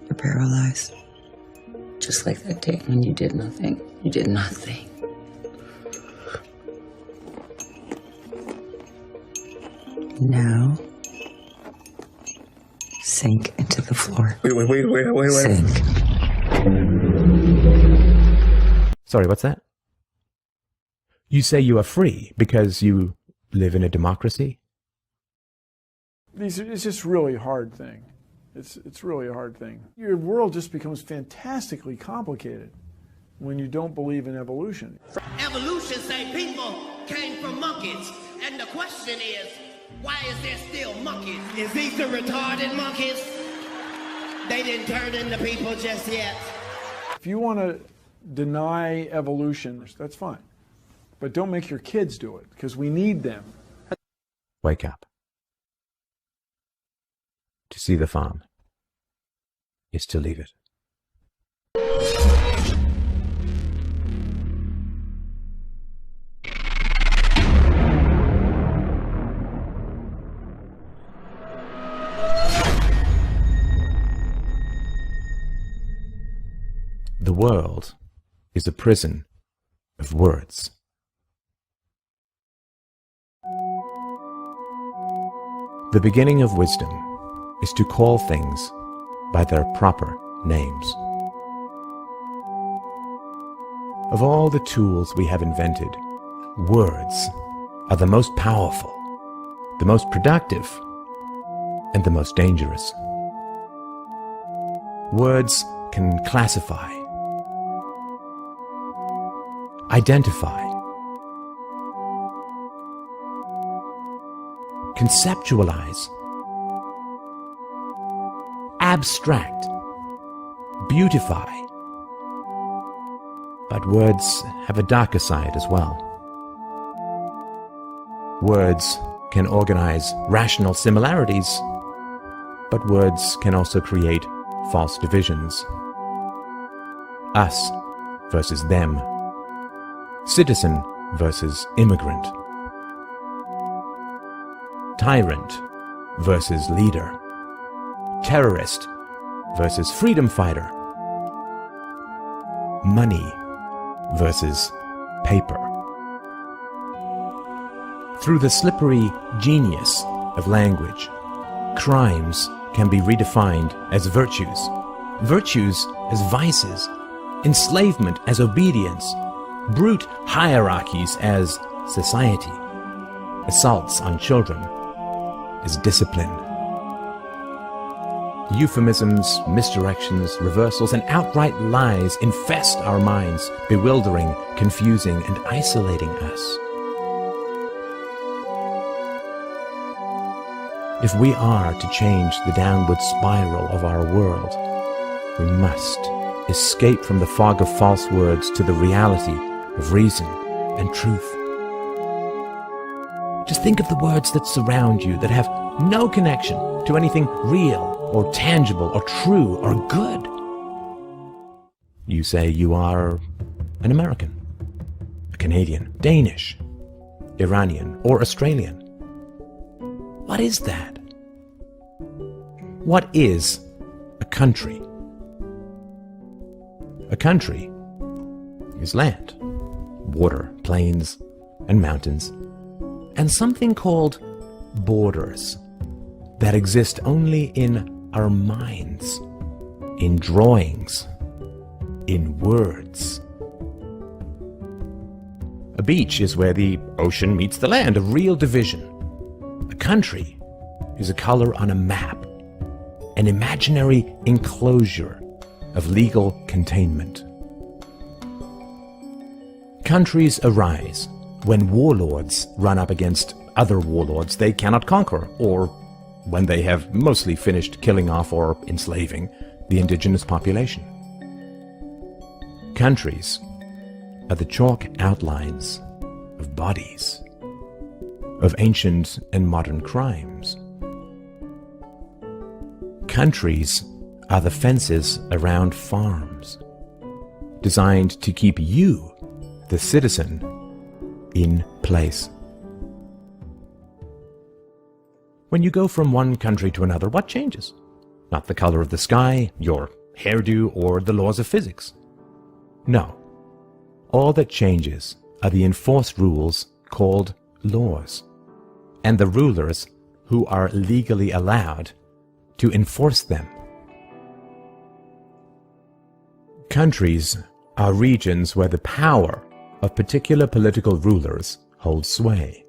You're paralyzed. Just like that day when you did nothing. You did nothing. Now, sink into the floor. Wait. Sink. Sorry, what's that? You say you are free because you live in a democracy? It's just really a hard thing. It's really a hard thing. Your world just becomes fantastically complicated when you don't believe in evolution. Evolution say people came from monkeys, and the question is, why is there still monkeys? Is these the retarded monkeys? They didn't turn into people just yet. If you want to deny evolution, that's fine. But don't make your kids do it, because we need them. Wake up. To see the farm is to leave it. The world is a prison of words. The beginning of wisdom is to call things by their proper names. Of all the tools we have invented, words are the most powerful, the most productive, and the most dangerous. Words can classify, identify, conceptualize, abstract, beautify. But words have a darker side as well. Words can organize rational similarities, but words can also create false divisions. Us versus them. Citizen versus immigrant. Tyrant versus leader. Terrorist versus freedom fighter. Money versus paper. Through the slippery genius of language, crimes can be redefined as virtues, virtues as vices, enslavement as obedience, brute hierarchies as society, assaults on children as discipline. Euphemisms, misdirections, reversals, and outright lies infest our minds, bewildering, confusing, and isolating us. If we are to change the downward spiral of our world, we must escape from the fog of false words to the reality of reason and truth. Just think of the words that surround you that have no connection to anything real or tangible or true or good. You say you are an American, a Canadian, Danish, Iranian, or Australian. What is that? What is a country? A country is land, water, plains, and mountains, and something called borders that exist only in our minds, in drawings, in words. A beach is where the ocean meets the land, a real division. A country is a color on a map, an imaginary enclosure of legal containment. Countries arise when warlords run up against other warlords they cannot conquer, or when they have mostly finished killing off or enslaving the indigenous population. Countries are the chalk outlines of bodies, of ancient and modern crimes. Countries are the fences around farms, designed to keep you, the citizen, in place. When you go from one country to another, what changes? not the color of the sky, your hairdo, or the laws of physics. No. All that changes are the enforced rules called laws, and the rulers who are legally allowed to enforce them. Countries are regions where the power of particular political rulers holds sway.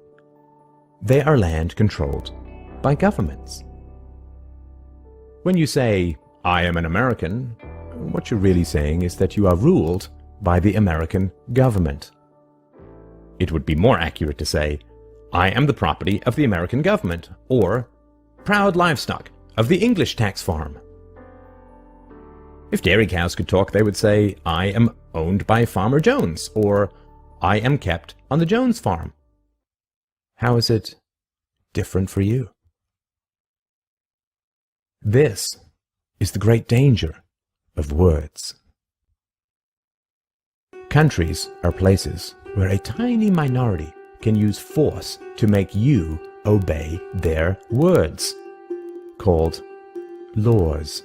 They are land controlled by governments. When you say, "I am an American," what you're really saying is that you are ruled by the American government. It would be more accurate to say, "I am the property of the American government," or "proud livestock of the English tax farm." If dairy cows could talk, they would say, "I am owned by Farmer Jones," or "I am kept on the Jones farm." How is it different for you? This is the great danger of words. Countries are places where a tiny minority can use force to make you obey their words, called laws.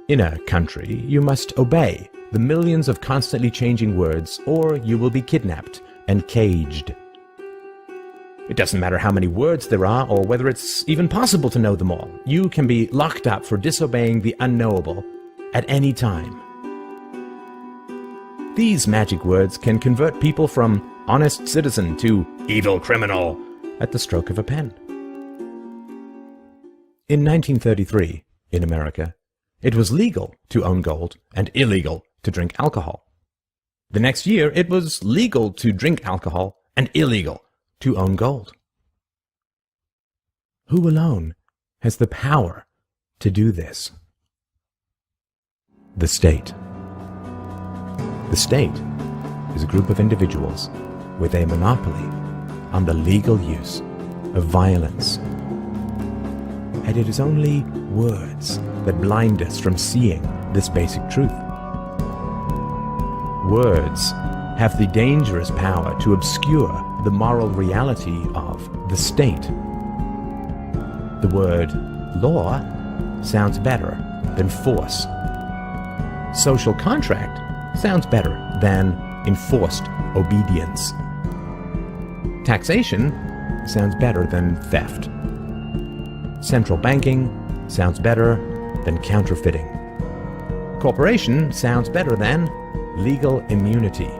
In a country, you must obey the millions of constantly changing words, or you will be kidnapped and caged. It doesn't matter how many words there are, or whether it's even possible to know them all. You can be locked up for disobeying the unknowable at any time. These magic words can convert people from honest citizen to evil criminal at the stroke of a pen. In 1933, in America, it was legal to own gold and illegal to drink alcohol. The next year, it was legal to drink alcohol and illegal to own gold. Who alone has the power to do this? The state. The state is a group of individuals with a monopoly on the legal use of violence. And it is only words that blind us from seeing this basic truth. Words have the dangerous power to obscure the moral reality of the state. The word law sounds better than force. Social contract sounds better than enforced obedience. Taxation sounds better than theft. Central banking sounds better than counterfeiting. Corporation sounds better than legal immunity.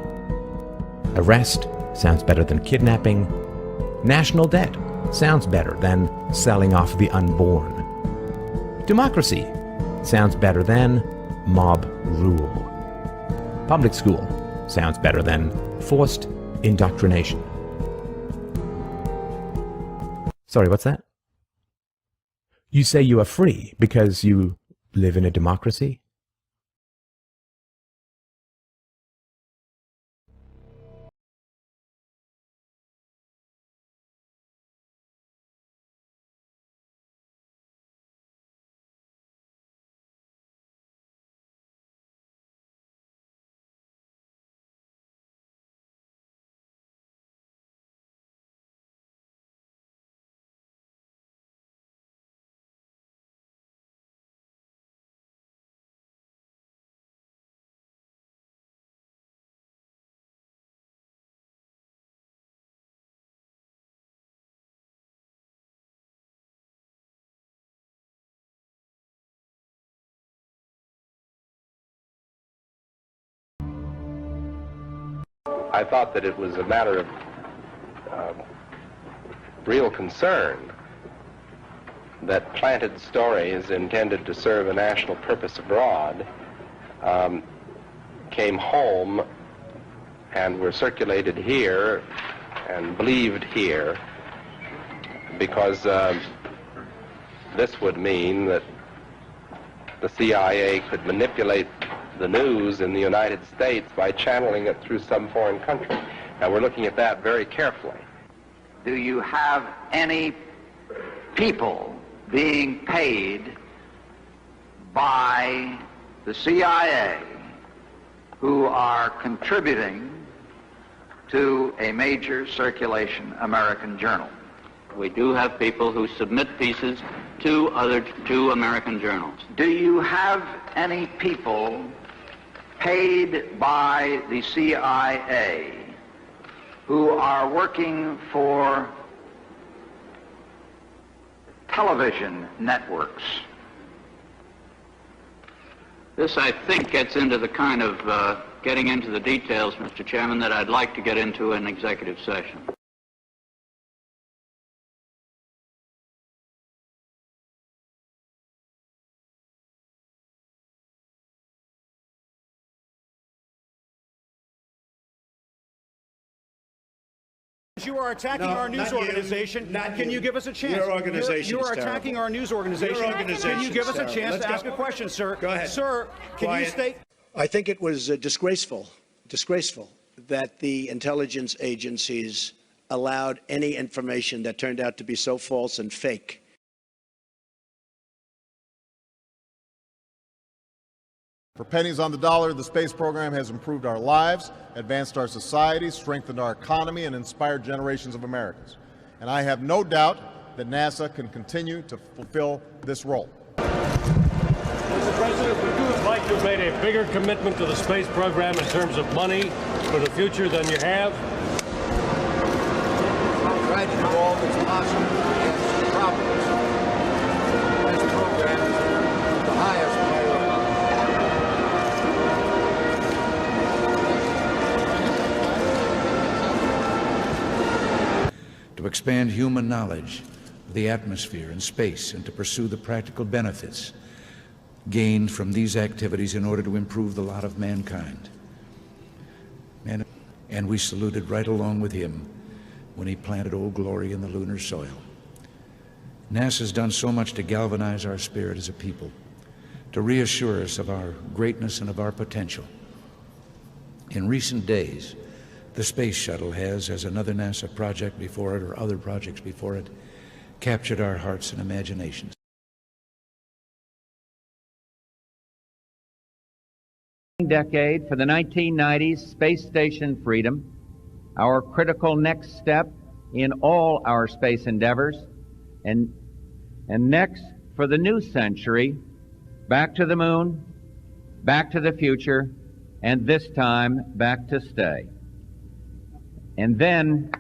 Arrest sounds better than kidnapping. National debt sounds better than selling off the unborn. Democracy sounds better than mob rule. Public school sounds better than forced indoctrination. Sorry, what's that? You say you are free because you live in a democracy? I thought that it was a matter of real concern that planted stories intended to serve a national purpose abroad came home and were circulated here and believed here, because this would mean that the CIA could manipulate the news in the United States by channeling it through some foreign country. Now, we're looking at that very carefully. Do you have any people being paid by the CIA who are contributing to a major circulation American journal? We do have people who submit pieces to American journals. Do you have any people paid by the CIA who are working for television networks? This, I think, gets into the kind of getting into the details, Mr. Chairman, that I'd like to get into in executive session. You are attacking our news organization. Can you give us a chance? Your organization You are is attacking terrible. our news organization. Your organization Can you give is us a terrible. chance Let's to go. ask a question, sir? Go ahead. Sir, can Quiet. you state? I think it was disgraceful that the intelligence agencies allowed any information that turned out to be so false and fake. For pennies on the dollar, the space program has improved our lives, advanced our society, strengthened our economy, and inspired generations of Americans. And I have no doubt that NASA can continue to fulfill this role. Mr. President, would you have liked to have made a bigger commitment to the space program in terms of money for the future than you have? I'll try to do all that's possible against problems. This program is the highest priority. To expand human knowledge of the atmosphere and space, and to pursue the practical benefits gained from these activities in order to improve the lot of mankind. And we saluted right along with him when he planted Old Glory in the lunar soil. NASA's done so much to galvanize our spirit as a people, to reassure us of our greatness and of our potential. In recent days, the Space Shuttle has, as another NASA project before it or other projects before it, captured our hearts and imaginations. Decade for the 1990s space station freedom, our critical next step in all our space endeavors, and next for the new century, back to the moon, back to the future, and this time back to stay. And then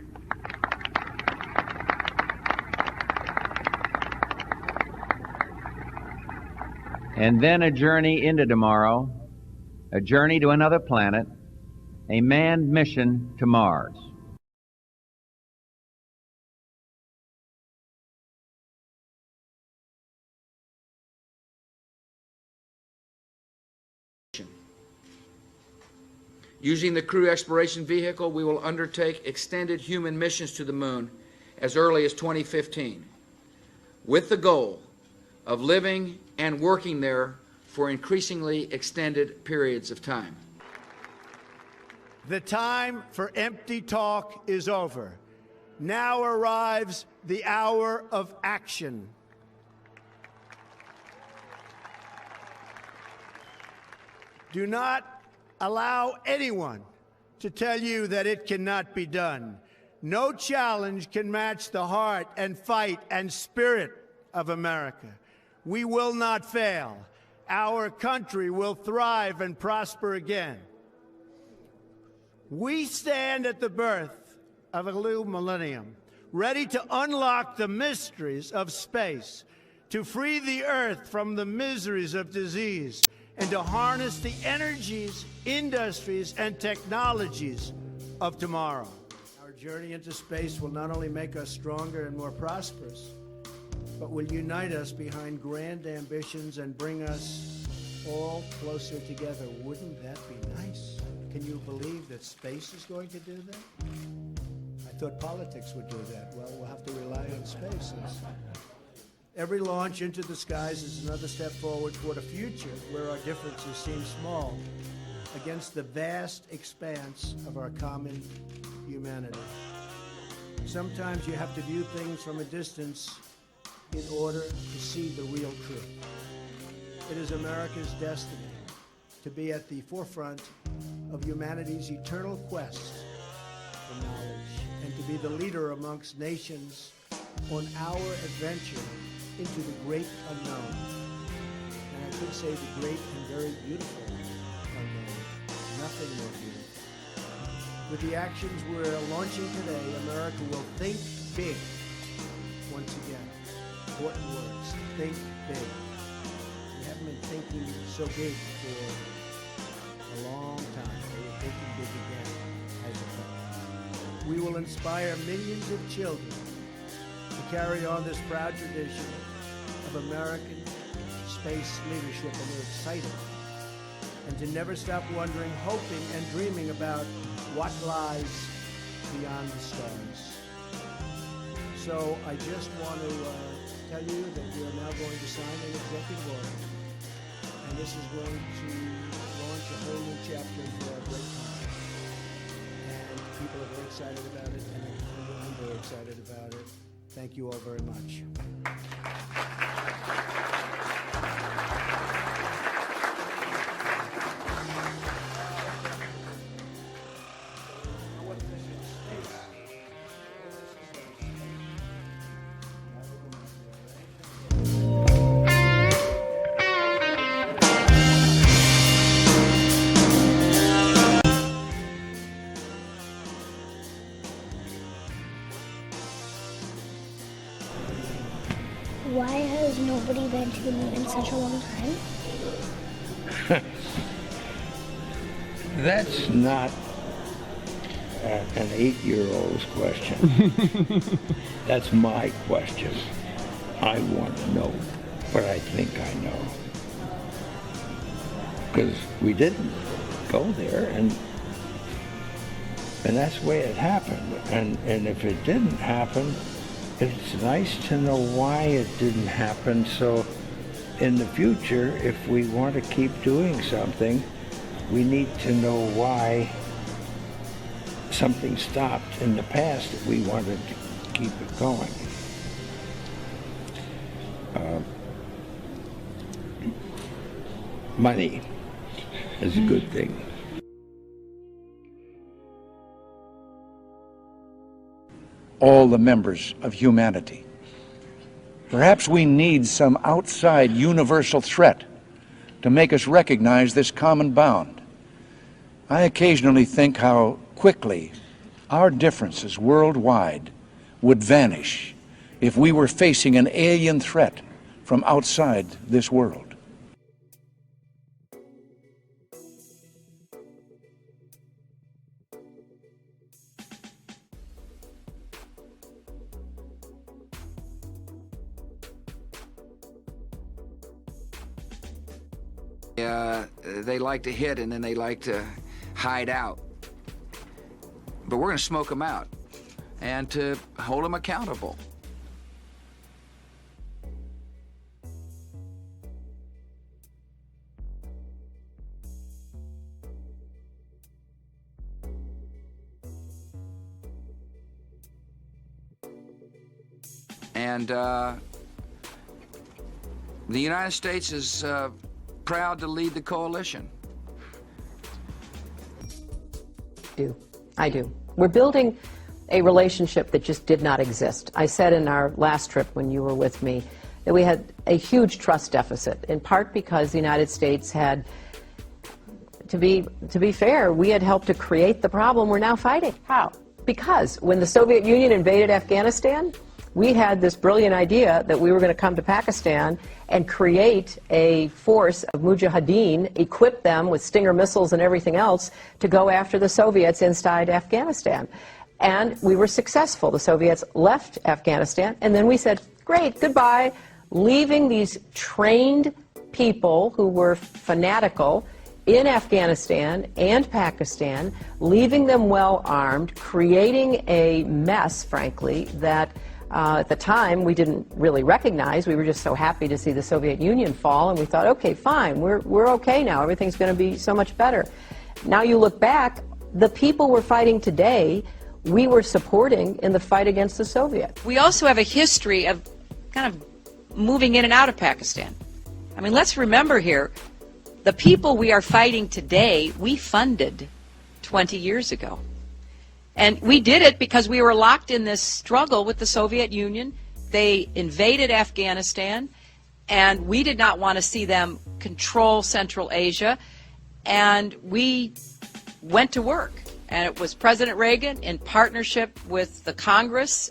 a journey into tomorrow, a journey to another planet, a manned mission to Mars. Using the Crew Exploration Vehicle, we will undertake extended human missions to the moon as early as 2015, with the goal of living and working there for increasingly extended periods of time. The time for empty talk is over. Now arrives the hour of action. Do not allow anyone to tell you that it cannot be done. No challenge can match the heart and fight and spirit of America. We will not fail. Our country will thrive and prosper again. We stand at the birth of a new millennium, ready to unlock the mysteries of space, to free the earth from the miseries of disease, and to harness the energies, industries, and technologies of tomorrow. Our journey into space will not only make us stronger and more prosperous, but will unite us behind grand ambitions and bring us all closer together. Wouldn't that be nice? Can you believe that space is going to do that? I thought politics would do that. Well, we'll have to rely on space. Every launch into the skies is another step forward toward a future where our differences seem small against the vast expanse of our common humanity. Sometimes you have to view things from a distance in order to see the real truth. It is America's destiny to be at the forefront of humanity's eternal quest for knowledge and to be the leader amongst nations on our adventure into the great unknown. And I could say the great and very beautiful unknown. Nothing more beautiful. With the actions we're launching today, America will think big. Once again, important words. Think big. We haven't been thinking so big for a long time. We're thinking big again as a country. We will inspire millions of children to carry on this proud tradition of American space leadership, and they're excited. And to never stop wondering, hoping, and dreaming about what lies beyond the stars. So I just want to tell you that we are now going to sign an executive order, and this is going to launch a whole new chapter for our great country. And people are very excited about it, and I'm very excited about it. Thank you all very much. Why has nobody been to the moon in such a long time? That's not an 8-year-old's question. That's my question. I want to know what I think I know. Because we didn't go there, and that's the way it happened. And if it didn't happen, it's nice to know why it didn't happen, so in the future, if we want to keep doing something, we need to know why something stopped in the past that we wanted to keep it going. Money is a good thing. All the members of humanity. Perhaps we need some outside universal threat to make us recognize this common bound. I occasionally think how quickly our differences worldwide would vanish if we were facing an alien threat from outside this world. They like to hit and then they like to hide out. But we're going to smoke them out and to hold them accountable. And the United States is proud to lead the coalition. I do. We're building a relationship that just did not exist. I said in our last trip when you were with me that we had a huge trust deficit, in part because the United States had, to be fair, we had helped to create the problem we're now fighting. How? Because when the Soviet Union invaded Afghanistan, we had this brilliant idea that we were going to come to Pakistan and create a force of mujahideen, equip them with Stinger missiles and everything else to go after the Soviets inside Afghanistan. And we were successful. The Soviets left Afghanistan, and then we said, great, goodbye, leaving these trained people who were fanatical in Afghanistan and Pakistan, leaving them well armed, creating a mess, frankly, that at the time we didn't really recognize. We were just so happy to see the Soviet Union fall, and we thought, okay, fine, we're okay now. Everything's going to be so much better. Now you look back, the people we're fighting today, we were supporting in the fight against the Soviets. We also have a history of kind of moving in and out of Pakistan. I mean, let's remember here, the people we are fighting today, we funded 20 years ago. And we did it because we were locked in this struggle with the Soviet Union They invaded Afghanistan, and we did not want to see them control Central Asia, and we went to work. And it was President Reagan, in partnership with the Congress,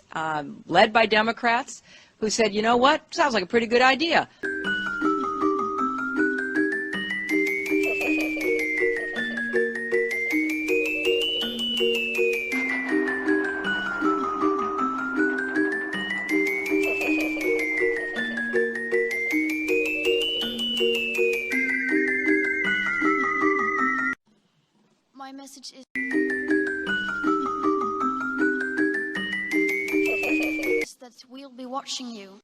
led by Democrats, who said, you know what, sounds like a pretty good idea. My message is that we'll be watching you.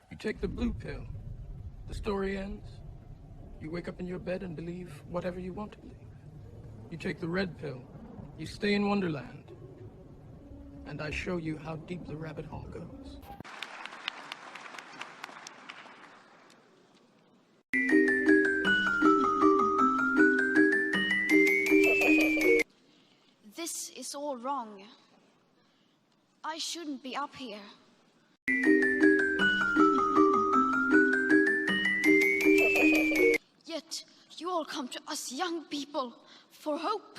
You take the blue pill, the story ends. You wake up in your bed and believe whatever you want to believe. You take the red pill, you stay in Wonderland, and I show you how deep the rabbit hole goes. This is all wrong. I shouldn't be up here. Yet you all come to us young people for hope.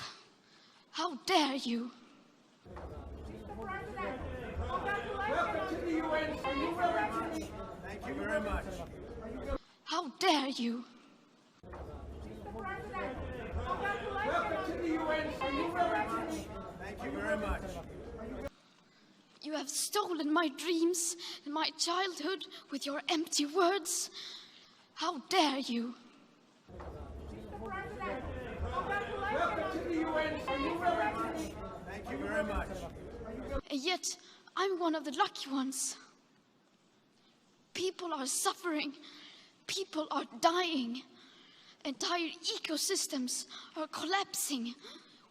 How dare you? Welcome to the UN. Thank you very much. How dare you? Welcome to the UN. Thank you very much. You have stolen my dreams and my childhood with your empty words. How dare you? Welcome to the UN. Thank you very much. And yet, I'm one of the lucky ones. People are suffering. People are dying. Entire ecosystems are collapsing.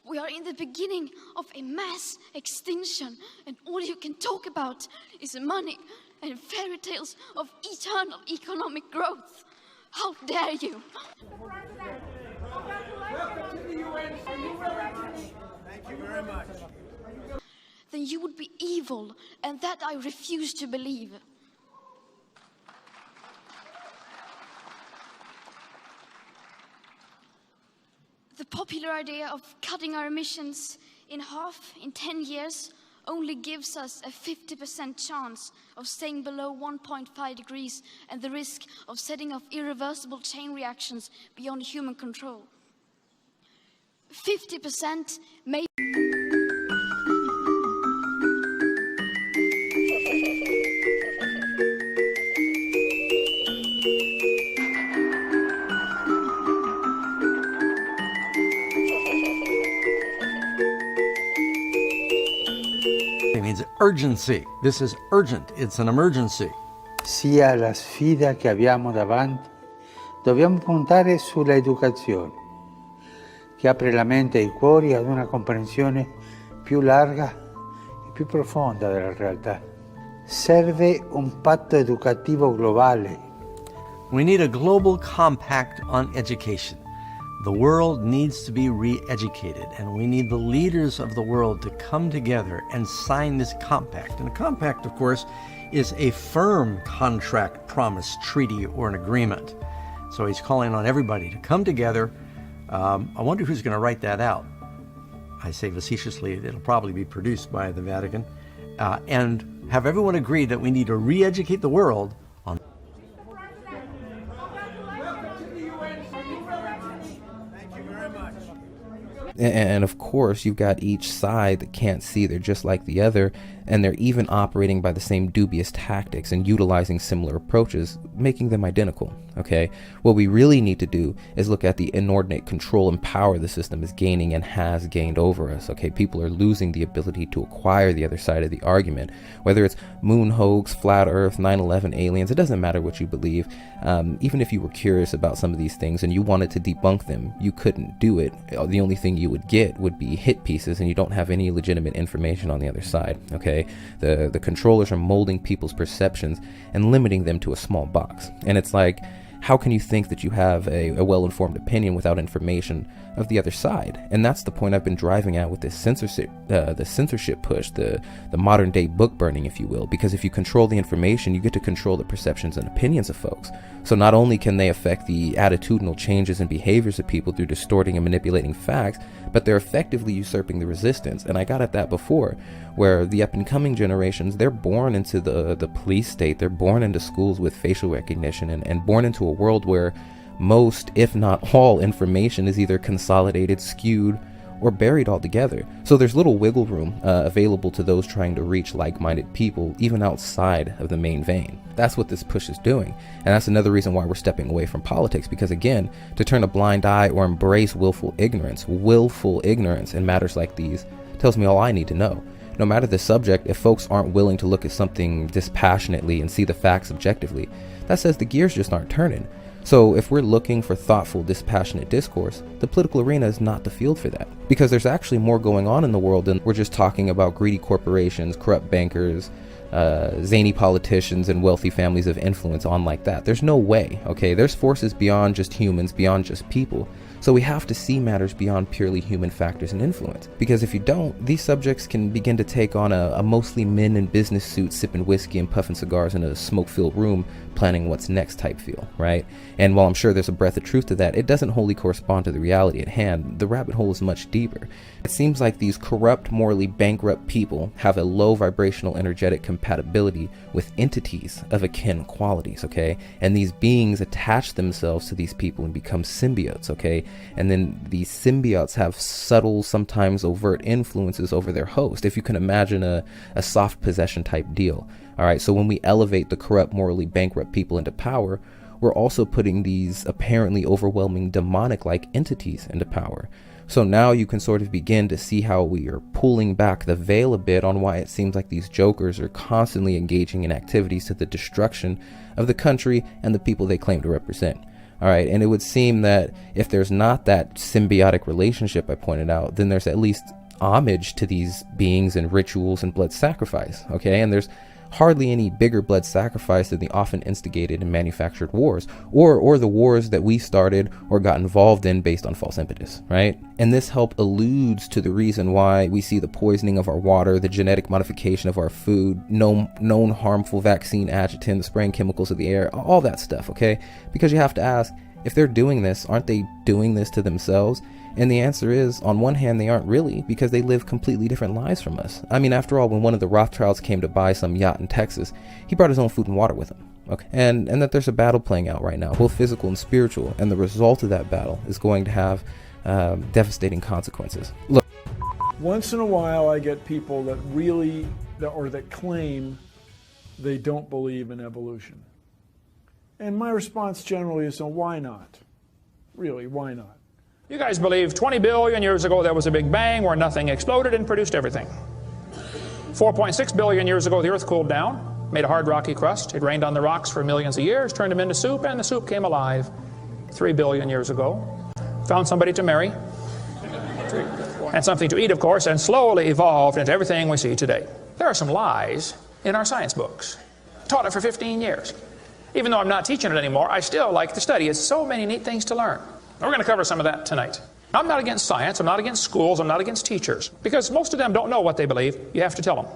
We are in the beginning of a mass extinction, and all you can talk about is money and fairy tales of eternal economic growth. How dare you? Welcome to the UN. Thank you very much. Then you would be evil, and that I refuse to believe. The popular idea of cutting our emissions in half in 10 years only gives us a 50% chance of staying below 1.5 degrees and the risk of setting off irreversible chain reactions beyond human control. 50% may... It means urgency. This is urgent. It's an emergency. Sia la sfida che abbiamo davanti, dobbiamo puntare sulla educazione, che apre la mente e i cuori ad una comprensione più larga e più profonda della realtà. Serve un patto educativo globale. We need a global compact on education. The world needs to be re-educated, and we need the leaders of the world to come together and sign this compact. And a compact, of course, is a firm contract, promise, treaty, or an agreement. So he's calling on everybody to come together. I wonder who's going to write that out. I say facetiously, it'll probably be produced by the Vatican, and have everyone agree that we need to re-educate the world on. And of course, you've got each side that can't see they're just like the other, and they're even operating by the same dubious tactics and utilizing similar approaches, making them identical, okay? What we really need to do is look at the inordinate control and power the system is gaining and has gained over us, okay? People are losing the ability to acquire the other side of the argument, whether it's moon hoax, flat earth, 9/11 aliens, it doesn't matter what you believe. Even if you were curious about some of these things and you wanted to debunk them, you couldn't do it. The only thing you would get would be hit pieces, and you don't have any legitimate information on the other side, okay? The controllers are molding people's perceptions and limiting them to a small box. And it's like, how can you think that you have a well-informed opinion without information of the other side? And that's the point I've been driving at with this censorship push, the modern-day book burning, if you will. Because if you control the information, you get to control the perceptions and opinions of folks. So not only can they affect the attitudinal changes and behaviors of people through distorting and manipulating facts, but they're effectively usurping the resistance. And I got at that before, where the up-and-coming generations, they're born into the police state, they're born into schools with facial recognition, and born into a world where most, if not all, information is either consolidated, skewed, or buried altogether. So there's little wiggle room available to those trying to reach like-minded people, even outside of the main vein. That's what this push is doing. And that's another reason why we're stepping away from politics, because again, to turn a blind eye or embrace willful ignorance in matters like these tells me all I need to know. No matter the subject, if folks aren't willing to look at something dispassionately and see the facts objectively, that says the gears just aren't turning. So if we're looking for thoughtful, dispassionate discourse, the political arena is not the field for that. Because there's actually more going on in the world than we're just talking about greedy corporations, corrupt bankers, zany politicians, and wealthy families of influence on like that. There's no way, okay? There's forces beyond just humans, beyond just people. So we have to see matters beyond purely human factors and influence. Because if you don't, these subjects can begin to take on a mostly men in business suits sipping whiskey and puffing cigars in a smoke-filled room planning what's next type feel, right? And while I'm sure there's a breath of truth to that, it doesn't wholly correspond to the reality at hand. The rabbit hole is much deeper. It seems like these corrupt, morally bankrupt people have a low vibrational energetic compatibility with entities of akin qualities, okay? And these beings attach themselves to these people and become symbiotes, okay? And then these symbiotes have subtle, sometimes overt influences over their host, if you can imagine a soft possession type deal. All right, so when we elevate the corrupt, morally bankrupt people into power, we're also putting these apparently overwhelming demonic-like entities into power. So now you can sort of begin to see how we are pulling back the veil a bit on why it seems like these jokers are constantly engaging in activities to the destruction of the country and the people they claim to represent. All right, and it would seem that if there's not that symbiotic relationship I pointed out, then there's at least homage to these beings and rituals and blood sacrifice, okay? And there's hardly any bigger blood sacrifice than the often instigated and manufactured wars, or the wars that we started or got involved in based on false impetus, right? And this help alludes to the reason why we see the poisoning of our water, the genetic modification of our food, known harmful vaccine adjuvants, spraying chemicals in the air, all that stuff, okay? Because you have to ask, if they're doing this, aren't they doing this to themselves? And the answer is, on one hand, they aren't really, because they live completely different lives from us. I mean, after all, when one of the Rothschilds came to buy some yacht in Texas, he brought his own food and water with him. Okay, and that there's a battle playing out right now, both physical and spiritual, and the result of that battle is going to have devastating consequences. Look. Once in a while, I get people that really, that claim they don't believe in evolution. And my response generally is, why not? Really, why not? You guys believe 20 billion years ago there was a big bang where nothing exploded and produced everything. 4.6 billion years ago the earth cooled down, made a hard rocky crust. It rained on the rocks for millions of years, turned them into soup, and the soup came alive 3 billion years ago. Found somebody to marry, and something to eat, of course, and slowly evolved into everything we see today. There are some lies in our science books. Taught it for 15 years. Even though I'm not teaching it anymore, I still like to study. It's so many neat things to learn. We're going to cover some of that tonight. I'm not against science, I'm not against schools, I'm not against teachers, because most of them don't know what they believe. You have to tell them.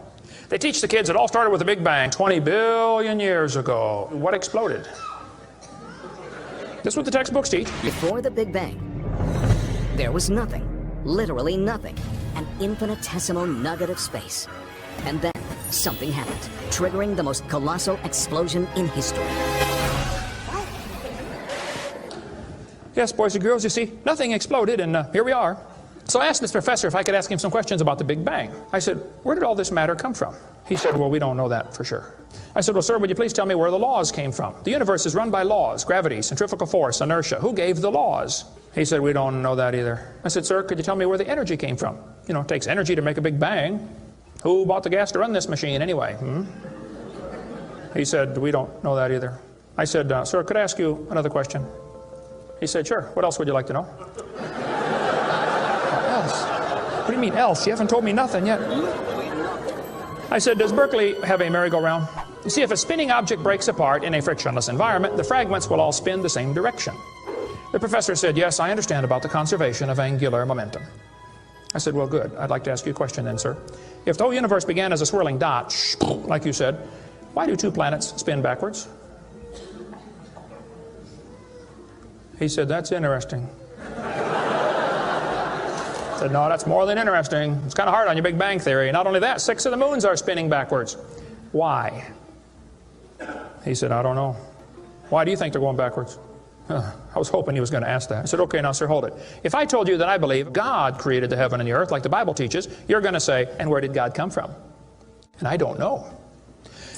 They teach the kids it all started with a big bang 20 billion years ago. What exploded? This is what the textbooks teach. Before the Big Bang, there was nothing, literally nothing, an infinitesimal nugget of space. And then something happened, triggering the most colossal explosion in history. Yes, boys and girls, you see, nothing exploded, and here we are. So I asked this professor if I could ask him some questions about the Big Bang. I said, where did all this matter come from? He said, well, we don't know that for sure. I said, well, sir, would you please tell me where the laws came from? The universe is run by laws, gravity, centrifugal force, inertia. Who gave the laws? He said, we don't know that either. I said, sir, could you tell me where the energy came from? You know, it takes energy to make a Big Bang. Who bought the gas to run this machine anyway? He said, we don't know that either. I said, sir, could I ask you another question? He said, sure. What else would you like to know? Else? What do you mean else? You haven't told me nothing yet. I said, does Berkeley have a merry-go-round? You see, if a spinning object breaks apart in a frictionless environment, the fragments will all spin the same direction. The professor said, yes, I understand about the conservation of angular momentum. I said, well, good. I'd like to ask you a question then, sir. If the whole universe began as a swirling dot, like you said, why do two planets spin backwards? He said, that's interesting. I said, no, that's more than interesting. It's kind of hard on your Big Bang Theory. Not only that, 6 of the moons are spinning backwards. Why? He said, I don't know. Why do you think they're going backwards? I was hoping he was going to ask that. I said, okay, now, sir, hold it. If I told you that I believe God created the heaven and the earth like the Bible teaches, you're going to say, and where did God come from? And I don't know.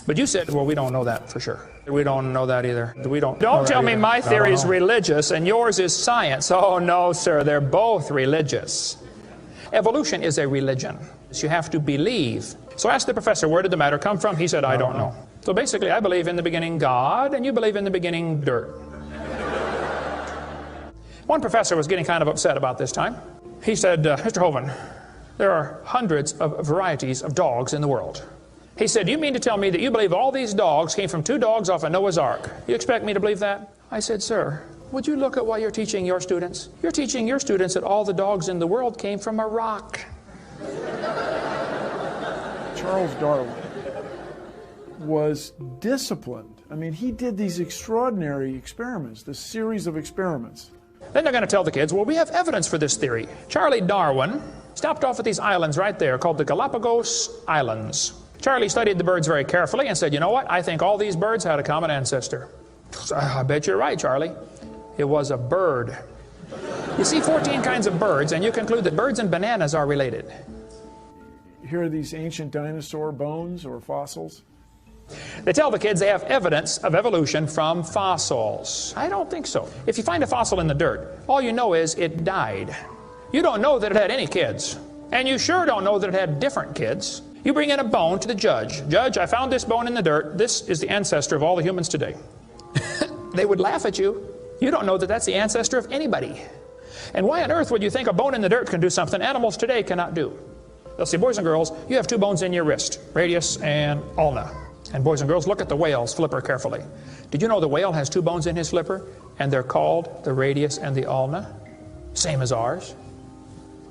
But you said, well, we don't know that for sure. We don't know that either. Don't tell me my theory is religious and yours is science. Oh, no, sir, they're both religious. Evolution is a religion. You have to believe. So I asked the professor, where did the matter come from? He said, I don't know. So basically, I believe in the beginning God, and you believe in the beginning dirt. One professor was getting kind of upset about this time. He said, Mr. Hovind, there are hundreds of varieties of dogs in the world. He said, you mean to tell me that you believe all these dogs came from 2 dogs off of Noah's Ark? You expect me to believe that? I said, sir, would you look at what you're teaching your students? You're teaching your students that all the dogs in the world came from a rock. Charles Darwin was disciplined. I mean, he did these extraordinary experiments, this series of experiments. Then they're going to tell the kids, well, we have evidence for this theory. Charlie Darwin stopped off at these islands right there called the Galapagos Islands. Charlie studied the birds very carefully and said, you know what? I think all these birds had a common ancestor. I bet you're right, Charlie. It was a bird. You see 14 kinds of birds, and you conclude that birds and bananas are related. Here are these ancient dinosaur bones or fossils. They tell the kids they have evidence of evolution from fossils. I don't think so. If you find a fossil in the dirt, all you know is it died. You don't know that it had any kids. And you sure don't know that it had different kids. You bring in a bone to the judge. Judge, I found this bone in the dirt. This is the ancestor of all the humans today. They would laugh at you. You don't know that that's the ancestor of anybody. And why on earth would you think a bone in the dirt can do something animals today cannot do? They'll say, boys and girls, you have 2 bones in your wrist, radius and ulna. And boys and girls, look at the whale's flipper carefully. Did you know the whale has 2 bones in his flipper? And they're called the radius and the ulna? Same as ours.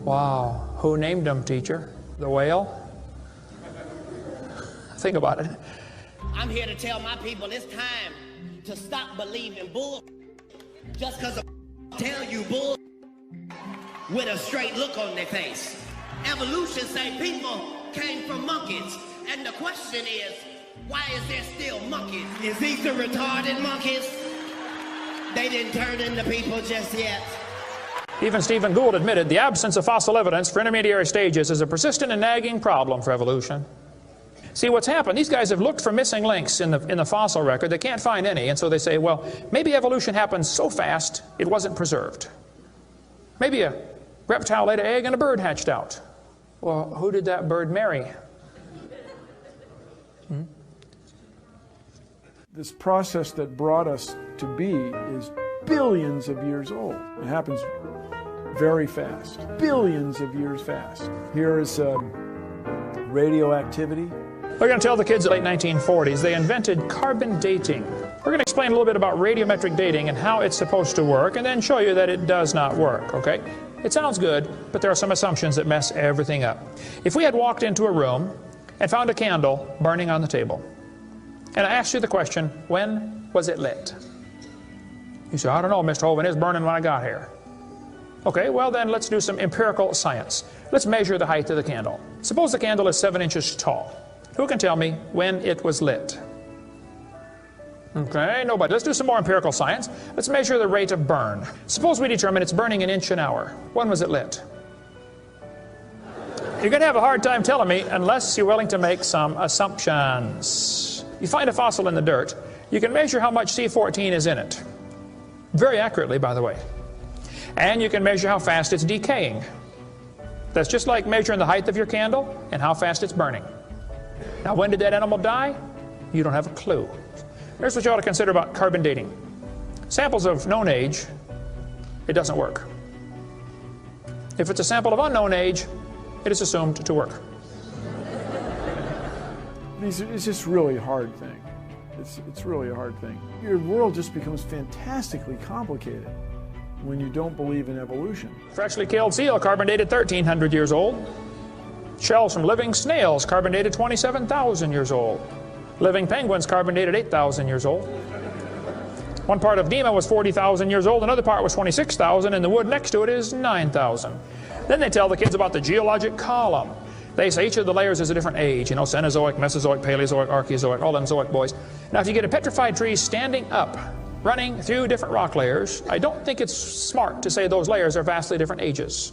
Wow. Who named them, teacher? The whale? Think about it. I'm here to tell my people it's time to stop believing bull just because of tell you bull with a straight look on their face. Evolution say people came from monkeys. And the question is, why is there still monkeys? Is these the retarded monkeys? They didn't turn into people just yet. Even Stephen Gould admitted the absence of fossil evidence for intermediary stages is a persistent and nagging problem for evolution. See, what's happened, these guys have looked for missing links in the fossil record. They can't find any, and so they say, well, maybe evolution happened so fast it wasn't preserved. Maybe a reptile laid an egg and a bird hatched out. Well, who did that bird marry? This process that brought us to be is billions of years old. It happens very fast, billions of years fast. Here is radioactivity. We're going to tell the kids in the late 1940s they invented carbon dating. We're going to explain a little bit about radiometric dating and how it's supposed to work, and then show you that it does not work, okay? It sounds good, but there are some assumptions that mess everything up. If we had walked into a room and found a candle burning on the table, and I asked you the question, when was it lit? You say, I don't know, Mr. Hovind, it's burning when I got here. Okay, well then let's do some empirical science. Let's measure the height of the candle. Suppose the candle is 7 inches tall. Who can tell me when it was lit? Okay, nobody. Let's do some more empirical science. Let's measure the rate of burn. Suppose we determine it's burning 1 inch an hour. When was it lit? You're going to have a hard time telling me unless you're willing to make some assumptions. You find a fossil in the dirt, you can measure how much C14 is in it. Very accurately, by the way. And you can measure how fast it's decaying. That's just like measuring the height of your candle and how fast it's burning. Now, when did that animal die? You don't have a clue. Here's what you ought to consider about carbon dating. Samples of known age, it doesn't work. If it's a sample of unknown age, it is assumed to work. It's just really hard things. It's really a hard thing. Your world just becomes fantastically complicated when you don't believe in evolution. Freshly killed seal, carbon dated 1,300 years old. Shells from living snails, carbon dated 27,000 years old. Living penguins, carbon dated 8,000 years old. One part of Dima was 40,000 years old, another part was 26,000, and the wood next to it is 9,000. Then they tell the kids about the geologic column. They say each of the layers is a different age, Cenozoic, Mesozoic, Paleozoic, Archeozoic, all them Zoic boys. Now if you get a petrified tree standing up, running through different rock layers, I don't think it's smart to say those layers are vastly different ages.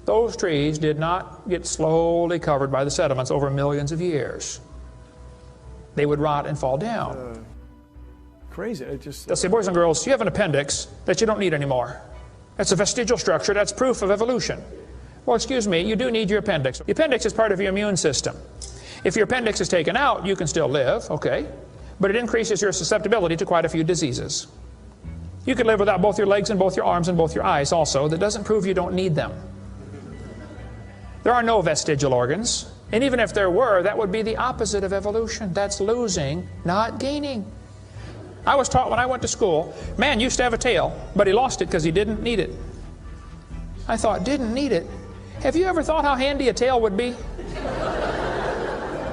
Those trees did not get slowly covered by the sediments over millions of years. They would rot and fall down. Crazy. They'll say, boys and girls, you have an appendix that you don't need anymore. That's a vestigial structure. That's proof of evolution. Well, excuse me, you do need your appendix. The appendix is part of your immune system. If your appendix is taken out, you can still live, okay? But it increases your susceptibility to quite a few diseases. You could live without both your legs and both your arms and both your eyes also. That doesn't prove you don't need them. There are no vestigial organs. And even if there were, that would be the opposite of evolution. That's losing, not gaining. I was taught when I went to school, man used to have a tail, but he lost it because he didn't need it. I thought, didn't need it? Have you ever thought how handy a tail would be?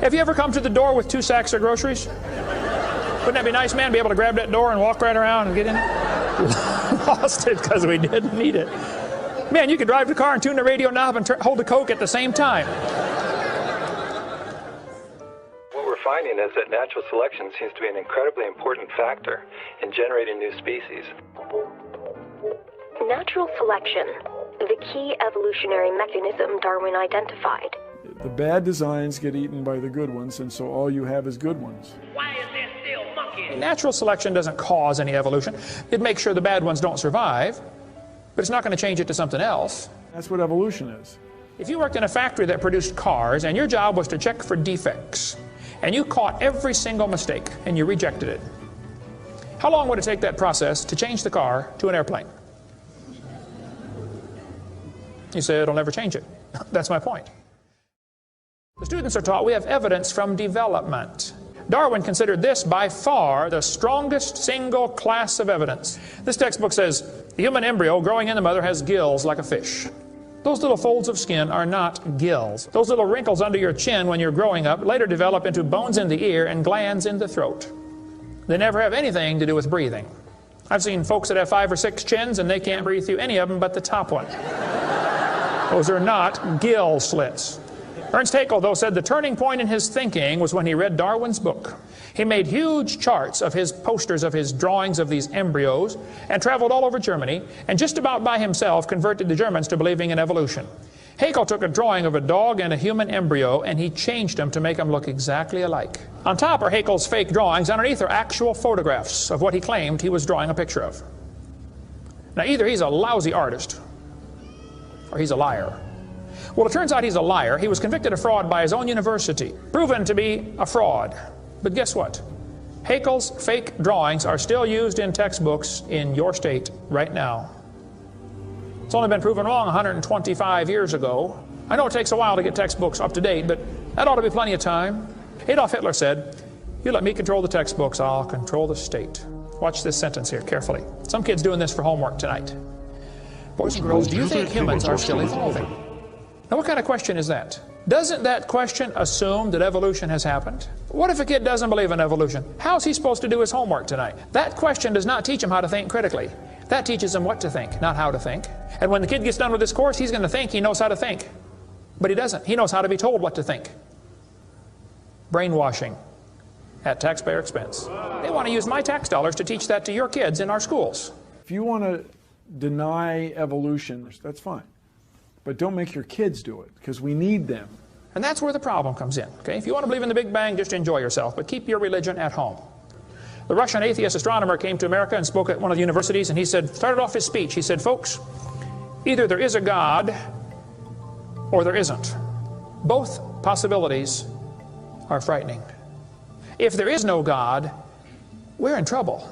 Have you ever come to the door with 2 sacks of groceries? Wouldn't that be nice, man, to be able to grab that door and walk right around and get in it? Lost it because we didn't need it. Man, you could drive the car and tune the radio knob and hold the Coke at the same time. What we're finding is that natural selection seems to be an incredibly important factor in generating new species. Natural selection, the key evolutionary mechanism Darwin identified. The bad designs get eaten by the good ones, and so all you have is good ones. Why is there still monkeys? Natural selection doesn't cause any evolution. It makes sure the bad ones don't survive, but it's not going to change it to something else. That's what evolution is. If you worked in a factory that produced cars, and your job was to check for defects, and you caught every single mistake, and you rejected it, how long would it take that process to change the car to an airplane? You say it'll never change it. That's my point. The students are taught we have evidence from development. Darwin considered this by far the strongest single class of evidence. This textbook says the human embryo growing in the mother has gills like a fish. Those little folds of skin are not gills. Those little wrinkles under your chin when you're growing up later develop into bones in the ear and glands in the throat. They never have anything to do with breathing. I've seen folks that have 5 or 6 chins and they can't breathe through any of them but the top one. Those are not gill slits. Ernst Haeckel, though, said the turning point in his thinking was when he read Darwin's book. He made huge charts of his posters of his drawings of these embryos and traveled all over Germany and just about by himself converted the Germans to believing in evolution. Haeckel took a drawing of a dog and a human embryo and he changed them to make them look exactly alike. On top are Haeckel's fake drawings. Underneath are actual photographs of what he claimed he was drawing a picture of. Now, either he's a lousy artist or he's a liar. Well, it turns out he's a liar. He was convicted of fraud by his own university, proven to be a fraud. But guess what? Haeckel's fake drawings are still used in textbooks in your state right now. It's only been proven wrong 125 years ago. I know it takes a while to get textbooks up to date, but that ought to be plenty of time. Adolf Hitler said, "You let me control the textbooks, I'll control the state." Watch this sentence here carefully. Some kid's doing this for homework tonight. Boys and girls, do you think humans are still evolving? Now, what kind of question is that? Doesn't that question assume that evolution has happened? What if a kid doesn't believe in evolution? How's he supposed to do his homework tonight? That question does not teach him how to think critically. That teaches him what to think, not how to think. And when the kid gets done with this course, he's going to think he knows how to think. But he doesn't. He knows how to be told what to think. Brainwashing at taxpayer expense. They want to use my tax dollars to teach that to your kids in our schools. If you want to deny evolution, that's fine. But don't make your kids do it, because we need them. And that's where the problem comes in. Okay? If you want to believe in the Big Bang, just enjoy yourself, but keep your religion at home. The Russian atheist astronomer came to America and spoke at one of the universities, and he started off his speech, he said, folks, either there is a God or there isn't. Both possibilities are frightening. If there is no God, we're in trouble.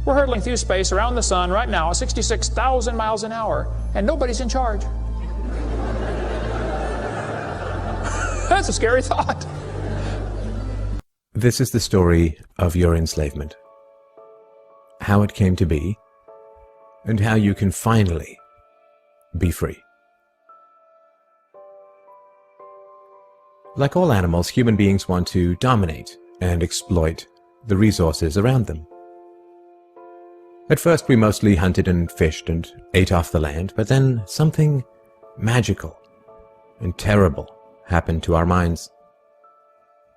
We're hurtling through space around the sun right now at 66,000 miles an hour, and nobody's in charge. That's a scary thought. This is the story of your enslavement, how it came to be, and how you can finally be free. Like all animals, human beings want to dominate and exploit the resources around them. At first, we mostly hunted and fished and ate off the land, but then something magical and terrible happened to our minds.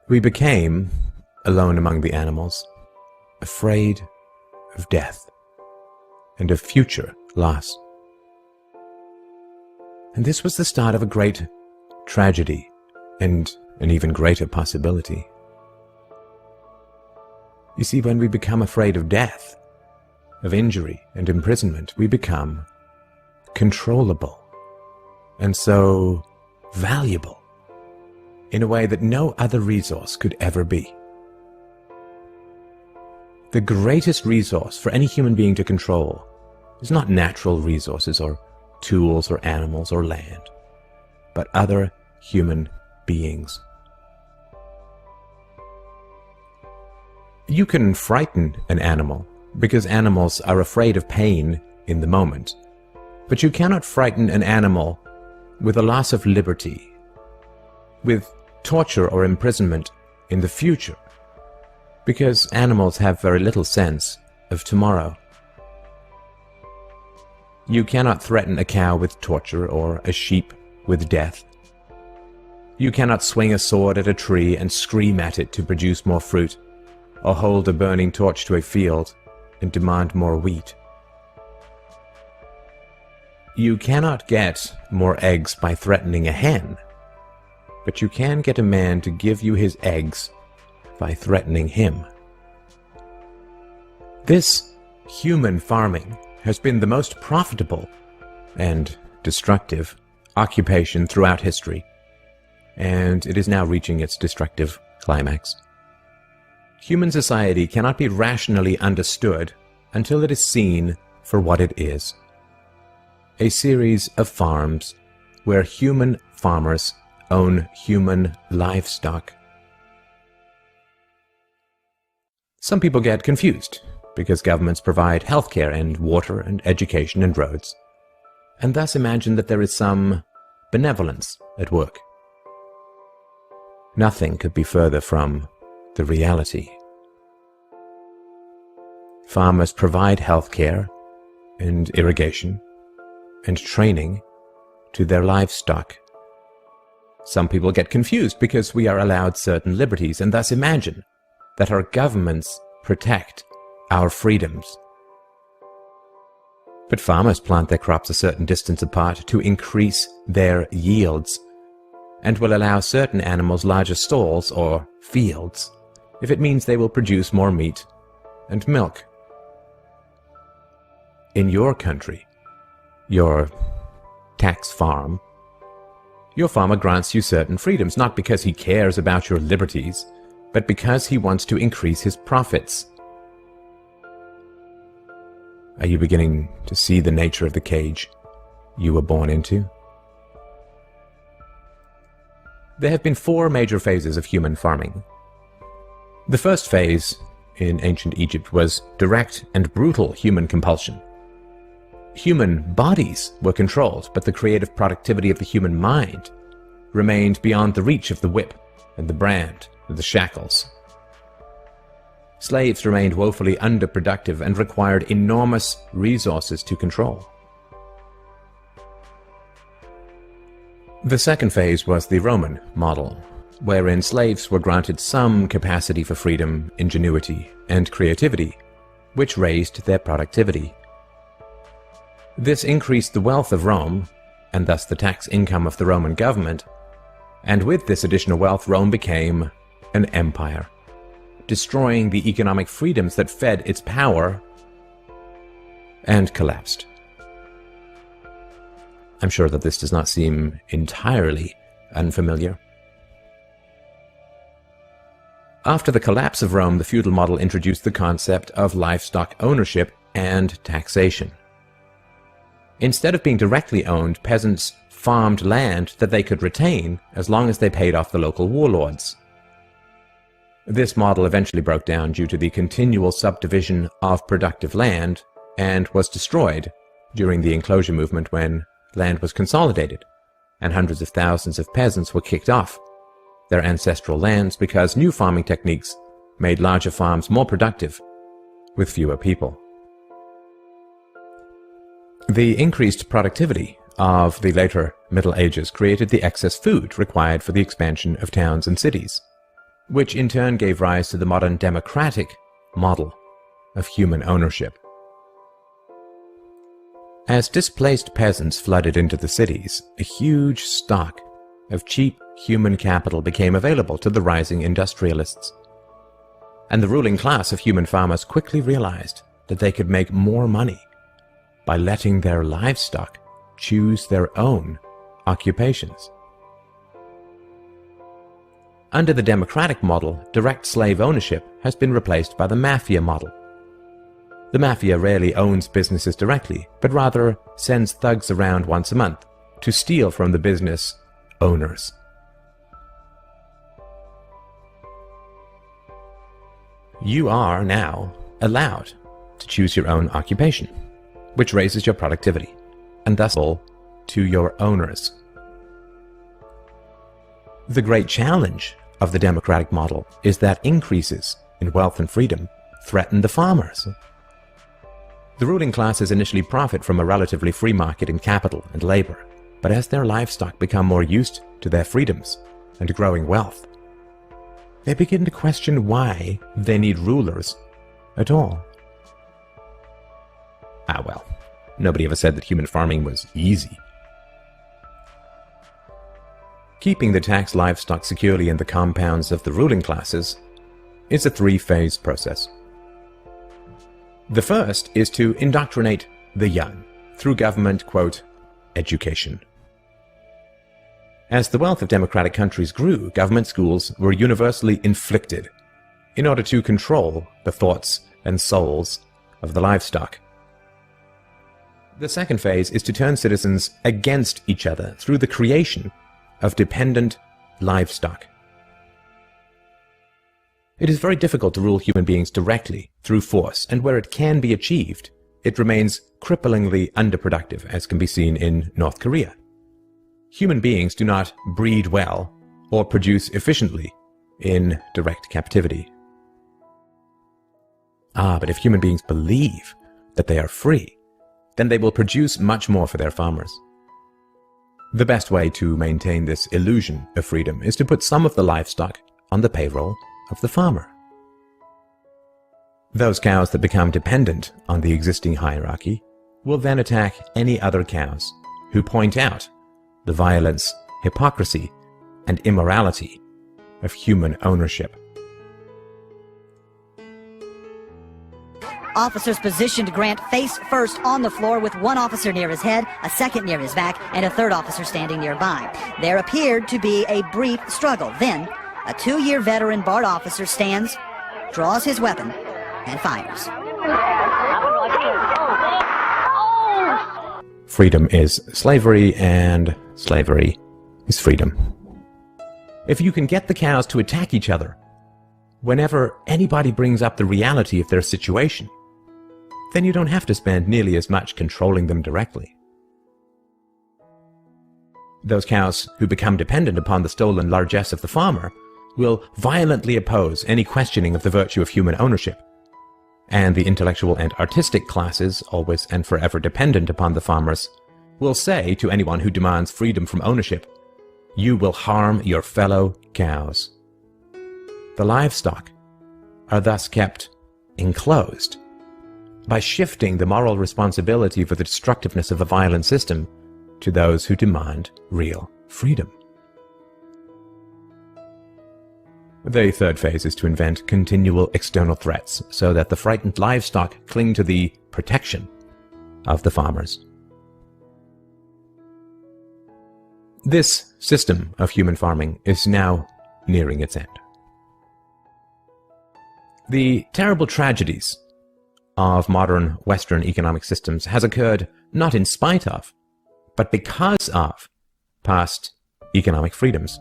We became, alone among the animals, afraid of death and of future loss. And this was the start of a great tragedy and an even greater possibility. You see, when we become afraid of death, of injury and imprisonment, we become controllable and so valuable in a way that no other resource could ever be. The greatest resource for any human being to control is not natural resources or tools or animals or land, but other human beings. You can frighten an animal because animals are afraid of pain in the moment, but you cannot frighten an animal with a loss of liberty, with torture or imprisonment in the future, because animals have very little sense of tomorrow. You cannot threaten a cow with torture or a sheep with death. You cannot swing a sword at a tree and scream at it to produce more fruit, or hold a burning torch to a field and demand more wheat. You cannot get more eggs by threatening a hen, but you can get a man to give you his eggs by threatening him. This human farming has been the most profitable and destructive occupation throughout history, and it is now reaching its destructive climax. Human society cannot be rationally understood until it is seen for what it is: a series of farms where human farmers own human livestock. Some people get confused because governments provide healthcare and water and education and roads, and thus imagine that there is some benevolence at work. Nothing could be further from the reality. Farmers provide healthcare and irrigation and training to their livestock. Some people get confused because we are allowed certain liberties and thus imagine that our governments protect our freedoms. But farmers plant their crops a certain distance apart to increase their yields, and will allow certain animals larger stalls or fields if it means they will produce more meat and milk. In your country, your tax farm, your farmer grants you certain freedoms, not because he cares about your liberties, but because he wants to increase his profits. Are you beginning to see the nature of the cage you were born into? There have been 4 major phases of human farming. The first phase in ancient Egypt was direct and brutal human compulsion. Human bodies were controlled, but the creative productivity of the human mind remained beyond the reach of the whip and the brand and the shackles. Slaves remained woefully underproductive and required enormous resources to control. The second phase was the Roman model, wherein slaves were granted some capacity for freedom, ingenuity, and creativity, which raised their productivity. This increased the wealth of Rome, and thus the tax income of the Roman government, and with this additional wealth Rome became an empire, destroying the economic freedoms that fed its power, and collapsed. I'm sure that this does not seem entirely unfamiliar. After the collapse of Rome, the feudal model introduced the concept of livestock ownership and taxation. Instead of being directly owned, peasants farmed land that they could retain as long as they paid off the local warlords. This model eventually broke down due to the continual subdivision of productive land and was destroyed during the enclosure movement when land was consolidated and hundreds of thousands of peasants were kicked off their ancestral lands because new farming techniques made larger farms more productive with fewer people. The increased productivity of the later Middle Ages created the excess food required for the expansion of towns and cities, which in turn gave rise to the modern democratic model of human ownership. As displaced peasants flooded into the cities, a huge stock of cheap human capital became available to the rising industrialists. And the ruling class of human farmers quickly realized that they could make more money by letting their livestock choose their own occupations. Under the democratic model, direct slave ownership has been replaced by the mafia model. The mafia rarely owns businesses directly, but rather sends thugs around once a month to steal from the business owners. You are now allowed to choose your own occupation, which raises your productivity, and thus to your owners. The great challenge of the democratic model is that increases in wealth and freedom threaten the farmers. The ruling classes initially profit from a relatively free market in capital and labor, but as their livestock become more used to their freedoms and growing wealth, they begin to question why they need rulers at all. Well, nobody ever said that human farming was easy. Keeping the taxed livestock securely in the compounds of the ruling classes is a three-phase process. The first is to indoctrinate the young through government, quote, education. As the wealth of democratic countries grew, government schools were universally inflicted in order to control the thoughts and souls of the livestock. The second phase is to turn citizens against each other through the creation of dependent livestock. It is very difficult to rule human beings directly through force, and where it can be achieved, it remains cripplingly underproductive, as can be seen in North Korea. Human beings do not breed well or produce efficiently in direct captivity. But if human beings believe that they are free, then they will produce much more for their farmers. The best way to maintain this illusion of freedom is to put some of the livestock on the payroll of the farmer. Those cows that become dependent on the existing hierarchy will then attack any other cows who point out the violence, hypocrisy, and immorality of human ownership. Officers positioned Grant face first on the floor with one officer near his head, a second near his back, and a third officer standing nearby. There appeared to be a brief struggle. Then, a 2-year veteran BART officer stands, draws his weapon, and fires. Freedom is slavery, and slavery is freedom. If you can get the cows to attack each other whenever anybody brings up the reality of their situation, then you don't have to spend nearly as much controlling them directly. Those cows who become dependent upon the stolen largesse of the farmer will violently oppose any questioning of the virtue of human ownership. And the intellectual and artistic classes, always and forever dependent upon the farmers, will say to anyone who demands freedom from ownership, "You will harm your fellow cows." The livestock are thus kept enclosed by shifting the moral responsibility for the destructiveness of a violent system to those who demand real freedom. The third phase is to invent continual external threats so that the frightened livestock cling to the protection of the farmers. This system of human farming is now nearing its end. The terrible tragedies of modern Western economic systems has occurred not in spite of, but because of past economic freedoms.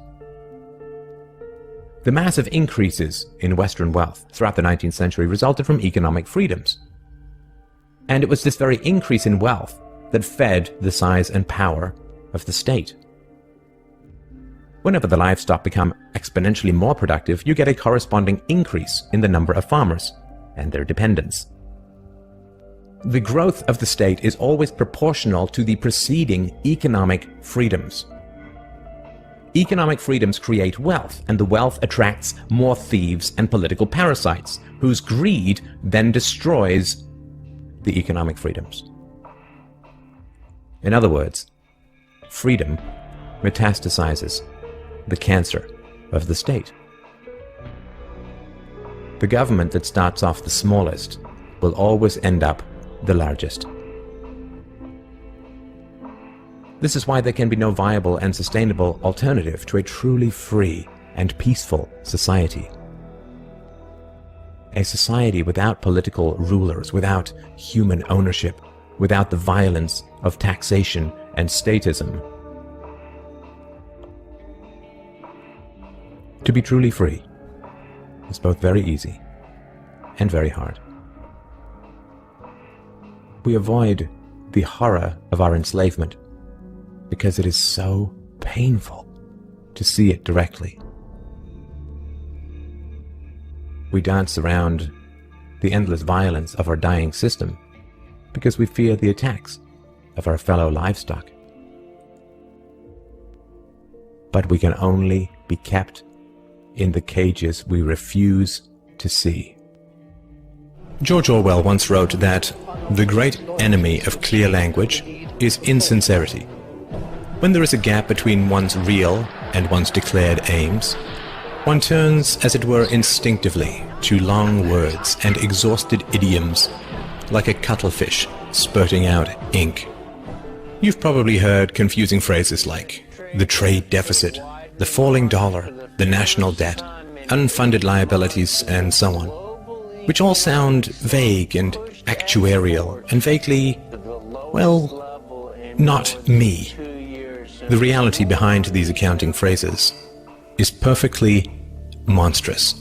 The massive increases in Western wealth throughout the 19th century resulted from economic freedoms. And it was this very increase in wealth that fed the size and power of the state. Whenever the livestock become exponentially more productive, you get a corresponding increase in the number of farmers and their dependents. The growth of the state is always proportional to the preceding economic freedoms. Economic freedoms create wealth, and the wealth attracts more thieves and political parasites, whose greed then destroys the economic freedoms. In other words, freedom metastasizes the cancer of the state. The government that starts off the smallest will always end up the largest. This is why there can be no viable and sustainable alternative to a truly free and peaceful society. A society without political rulers, without human ownership, without the violence of taxation and statism. To be truly free is both very easy and very hard. We avoid the horror of our enslavement because it is so painful to see it directly. We dance around the endless violence of our dying system because we fear the attacks of our fellow livestock. But we can only be kept in the cages we refuse to see. George Orwell once wrote that the great enemy of clear language is insincerity. When there is a gap between one's real and one's declared aims, one turns, as it were, instinctively to long words and exhausted idioms, like a cuttlefish spurting out ink. You've probably heard confusing phrases like the trade deficit, the falling dollar, the national debt, unfunded liabilities, and so on, which all sound vague and actuarial and vaguely, well, not me. The reality behind these accounting phrases is perfectly monstrous.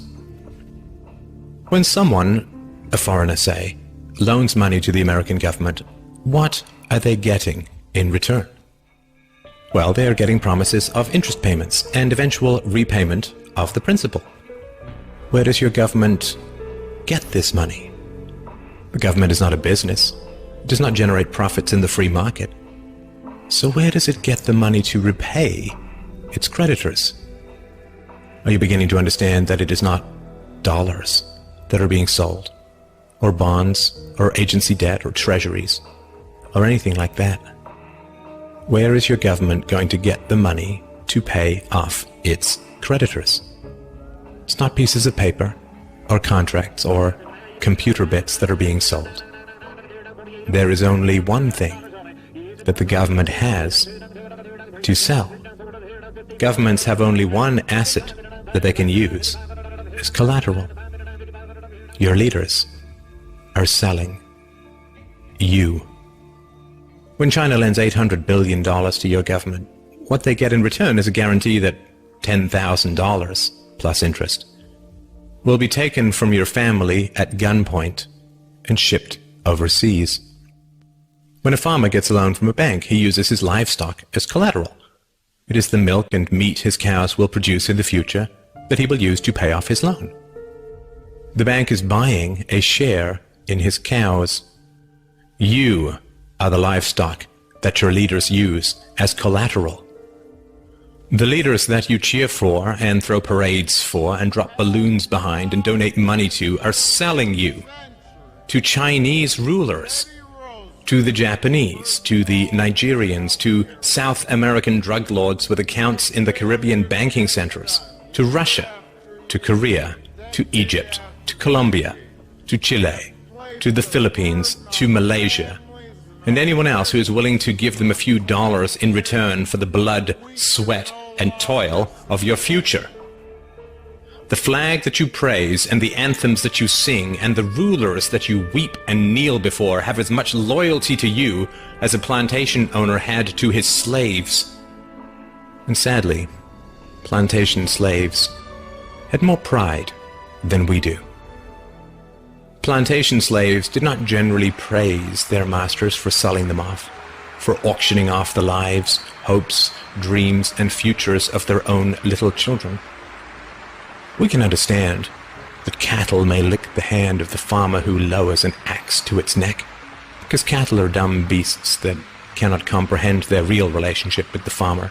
When someone, a foreigner say, loans money to the American government, what are they getting in return? Well, they are getting promises of interest payments and eventual repayment of the principal. Where does your government get this money? The government is not a business. It does not generate profits in the free market. So where does it get the money to repay its creditors? Are you beginning to understand that it is not dollars that are being sold, or bonds, or agency debt, or treasuries, or anything like that? Where is your government going to get the money to pay off its creditors? It's not pieces of paper, or contracts, or computer bits that are being sold. There is only one thing that the government has to sell. Governments have only one asset that they can use as collateral. Your leaders are selling you. When China lends $800 billion to your government, what they get in return is a guarantee that $10,000 plus interest will be taken from your family at gunpoint and shipped overseas. When a farmer gets a loan from a bank, he uses his livestock as collateral. It is the milk and meat his cows will produce in the future that he will use to pay off his loan. The bank is buying a share in his cows. You are the livestock that your leaders use as collateral. The leaders that you cheer for and throw parades for and drop balloons behind and donate money to are selling you to Chinese rulers, to the Japanese, to the Nigerians, to South American drug lords with accounts in the Caribbean banking centers, to Russia, to Korea, to Egypt, to Colombia, to Chile, to the Philippines, to Malaysia, and anyone else who is willing to give them a few dollars in return for the blood, sweat, and toil of your future. The flag that you praise and the anthems that you sing and the rulers that you weep and kneel before have as much loyalty to you as a plantation owner had to his slaves. And sadly, plantation slaves had more pride than we do. Plantation slaves did not generally praise their masters for selling them off, for auctioning off the lives, hopes, dreams, and futures of their own little children. We can understand that cattle may lick the hand of the farmer who lowers an axe to its neck, because cattle are dumb beasts that cannot comprehend their real relationship with the farmer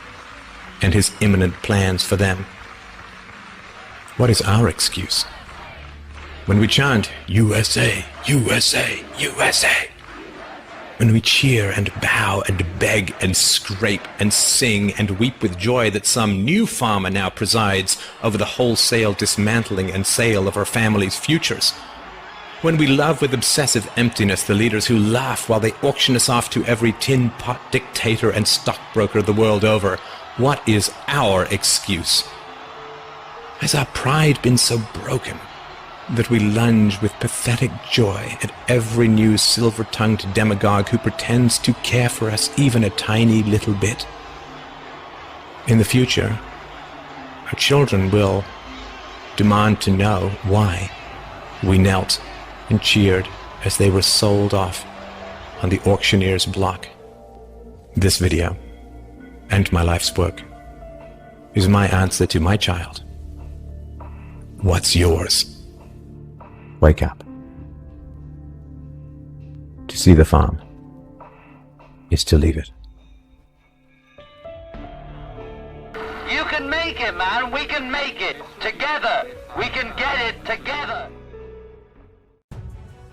and his imminent plans for them. What is our excuse? When we chant, USA, USA, USA, when we cheer and bow and beg and scrape and sing and weep with joy that some new farmer now presides over the wholesale dismantling and sale of our family's futures, when we love with obsessive emptiness the leaders who laugh while they auction us off to every tin pot dictator and stockbroker the world over, what is our excuse? Has our pride been so broken that we lunge with pathetic joy at every new silver-tongued demagogue who pretends to care for us even a tiny little bit? In the future, our children will demand to know why we knelt and cheered as they were sold off on the auctioneer's block. This video, and my life's work, is my answer to my child. What's yours? Wake up. To see the farm is to leave it. You can make it, man. We can make it. Together. We can get it together.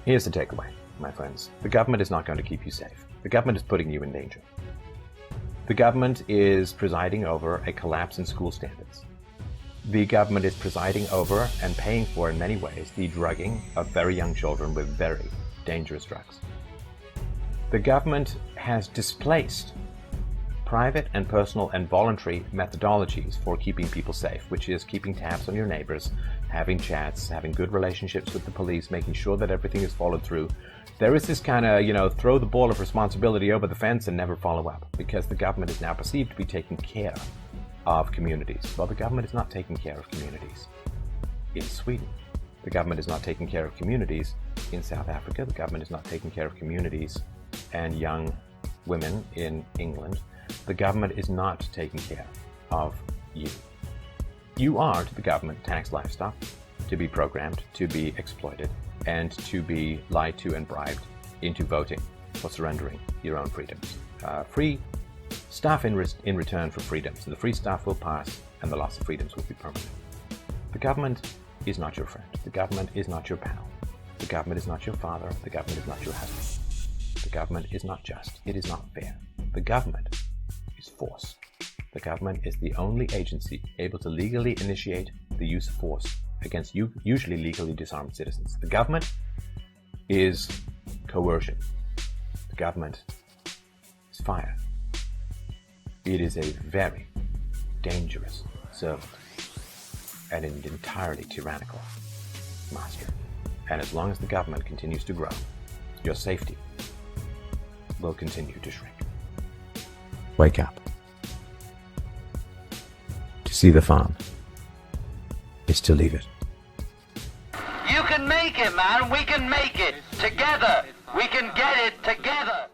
Here's the takeaway, my friends. The government is not going to keep you safe. The government is putting you in danger. The government is presiding over a collapse in school standards. The government is presiding over and paying for, in many ways, the drugging of very young children with very dangerous drugs. The government has displaced private and personal and voluntary methodologies for keeping people safe, which is keeping tabs on your neighbors, having chats, having good relationships with the police, making sure that everything is followed through. There is this kind of, throw the ball of responsibility over the fence and never follow up, because the government is now perceived to be taking care of communities. Well, the government is not taking care of communities in Sweden. The government is not taking care of communities in South Africa. The government is not taking care of communities and young women in England. The government is not taking care of you. You are, to the government, tax livestock, to be programmed, to be exploited, and to be lied to and bribed into voting for surrendering your own freedoms. Free stuff in return for freedoms, and the free stuff will pass, and the loss of freedoms will be permanent. The government is not your friend. The government is not your pal. The government is not your father. The government is not your husband. The government is not just. It is not fair. The government is force. The government is the only agency able to legally initiate the use of force against usually legally disarmed citizens. The government is coercion. The government is fire. It is a very dangerous servant and an entirely tyrannical master. And as long as the government continues to grow, your safety will continue to shrink. Wake up. To see the farm is to leave it. You can make it, man. We can make it. Together. We can get it together.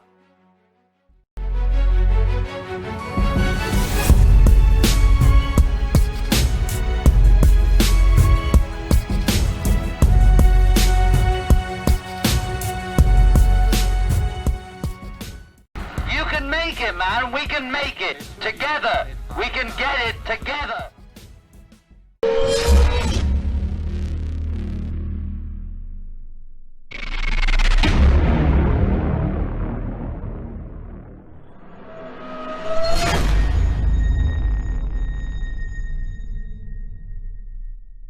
You can make it, man. We can make it. Together. We can get it together.